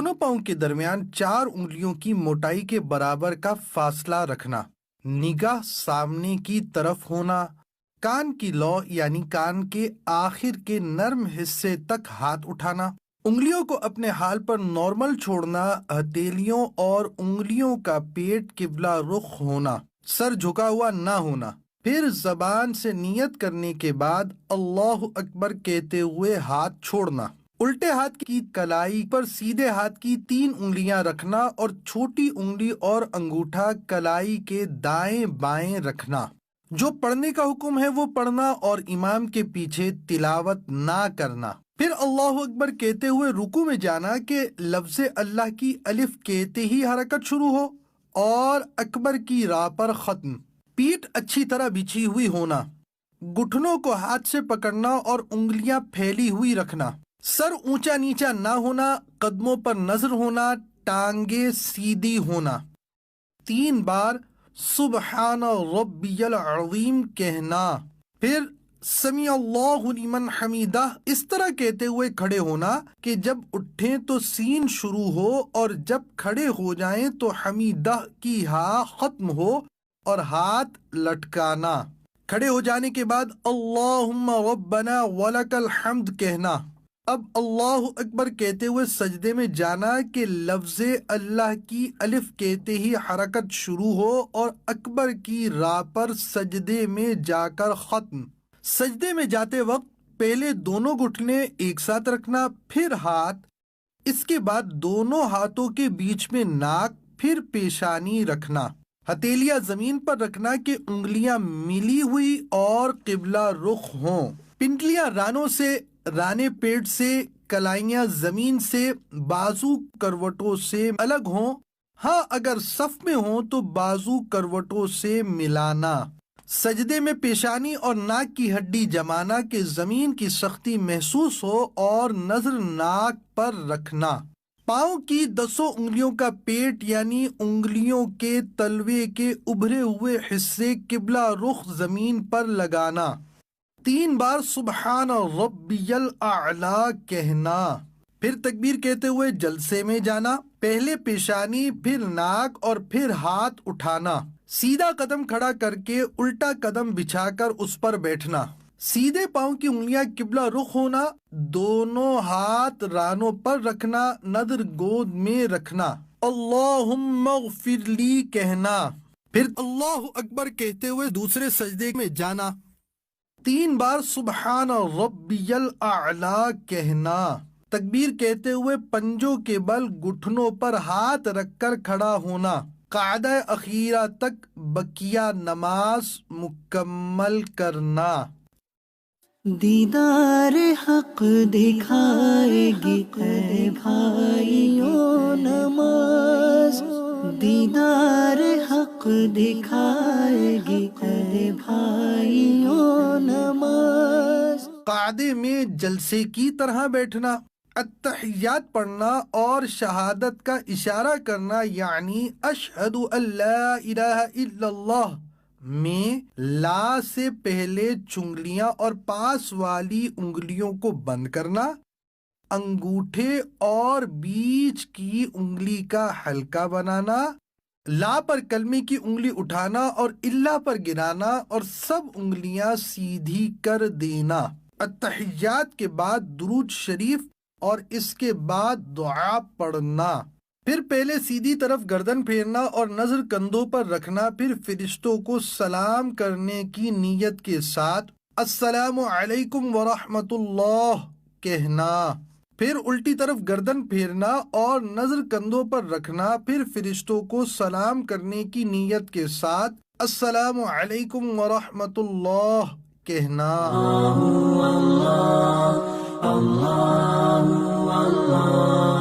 دونوں پاؤں کے درمیان 4 انگلیوں کی موٹائی کے برابر کا فاصلہ رکھنا، نگاہ سامنے کی طرف ہونا، کان کی لو یعنی کان کے آخر کے نرم حصے تک ہاتھ اٹھانا، انگلیوں کو اپنے حال پر نارمل چھوڑنا، ہتھیلیوں اور انگلیوں کا پیٹ قبلہ رخ ہونا، سر جھکا ہوا نہ ہونا۔ پھر زبان سے نیت کرنے کے بعد اللہ اکبر کہتے ہوئے ہاتھ چھوڑنا، الٹے ہاتھ کی کلائی پر سیدھے ہاتھ کی 3 انگلیاں رکھنا اور چھوٹی انگلی اور انگوٹھا کلائی کے دائیں بائیں رکھنا۔ جو پڑھنے کا حکم ہے وہ پڑھنا اور امام کے پیچھے تلاوت نہ کرنا۔ پھر اللہ اکبر کہتے ہوئے رکوع میں جانا کہ لفظ اللہ کی الف کہتے ہی حرکت شروع ہو اور اکبر کی راء پر ختم۔ پیٹھ اچھی طرح بچھی ہوئی ہونا، گھٹنوں کو ہاتھ سے پکڑنا اور انگلیاں پھیلی ہوئی رکھنا، سر اونچا نیچا نہ ہونا، قدموں پر نظر ہونا، ٹانگیں سیدھی ہونا، 3 بار سبحان ربی العظیم کہنا، پھر سمیع اللہ لمن حمیدہ اس طرح کہتے ہوئے کھڑے ہونا کہ جب اٹھیں تو سین شروع ہو اور جب کھڑے ہو جائیں تو حمیدہ کی ہا ختم ہو اور ہاتھ لٹکانا۔ کھڑے ہو جانے کے بعد اللہم ربنا ولک الحمد کہنا۔ اب اللہ اکبر کہتے ہوئے سجدے میں جانا کہ لفظ اللہ کی الف کہتے ہی حرکت شروع ہو اور اکبر کی راء پر سجدے میں جا کر ختم۔ سجدے میں جاتے وقت پہلے دونوں گھٹنے ایک ساتھ رکھنا، پھر ہاتھ، اس کے بعد دونوں ہاتھوں کے بیچ میں ناک، پھر پیشانی رکھنا، ہتھیلیاں زمین پر رکھنا کہ انگلیاں ملی ہوئی اور قبلہ رخ ہوں، پنڈلیاں رانوں سے، رانے پیٹ سے، کلائیاں زمین سے، بازو کروٹوں سے الگ ہوں، ہاں اگر صف میں ہوں تو بازو کروٹوں سے ملانا، سجدے میں پیشانی اور ناک کی ہڈی جمانا کہ زمین کی سختی محسوس ہو اور نظر ناک پر رکھنا، پاؤں کی 10 انگلیوں کا پیٹ یعنی انگلیوں کے تلوے کے ابھرے ہوئے حصے قبلہ رخ زمین پر لگانا، 3 بار سبحان ربی الاعلی کہنا، پھر تکبیر کہتے ہوئے جلسے میں جانا، پہلے پیشانی، پھر ناک اور پھر ہاتھ اٹھانا، سیدھا قدم کھڑا کر کے الٹا قدم بچھا کر اس پر بیٹھنا، سیدھے پاؤں کی انگلیاں قبلہ رخ ہونا، دونوں ہاتھ رانوں پر رکھنا، نظر گود میں رکھنا، اللہم اغفر لی کہنا، پھر اللہ اکبر کہتے ہوئے دوسرے سجدے میں جانا، 3 بار سبحان ربی الاعلی کہنا، تکبیر کہتے ہوئے پنجوں کے بل گھٹنوں پر ہاتھ رکھ کر کھڑا ہونا، قعدہ اخیرہ تک بقیہ نماز مکمل کرنا۔ دیدار حق دکھائے گی اے بھائیوں نماز، دیدار حق دکھائے گی اے بھائیوں نماز۔ قعدے میں جلسے کی طرح بیٹھنا، التحیات پڑھنا اور شہادت کا اشارہ کرنا یعنی اشہد ان لا الہ الا اللہ میں لا سے پہلے چنگلیاں اور پاس والی انگلیوں کو بند کرنا، انگوٹھے اور بیچ کی انگلی کا حلقہ بنانا، لا پر کلمے کی انگلی اٹھانا اور اللہ پر گرانا اور سب انگلیاں سیدھی کر دینا، التحیات کے بعد درود شریف اور اس کے بعد دعا پڑھنا، پھر پہلے سیدھی طرف گردن پھیرنا اور نظر کندھوں پر رکھنا، پھر فرشتوں کو سلام کرنے کی نیت کے ساتھ السلام علیکم ورحمۃ اللہ کہنا، پھر الٹی طرف گردن پھیرنا اور نظر کندھوں پر رکھنا، پھر فرشتوں کو سلام کرنے کی نیت کے ساتھ السلام علیکم ورحمۃ اللہ کہنا۔ اللہ اللہ اللہ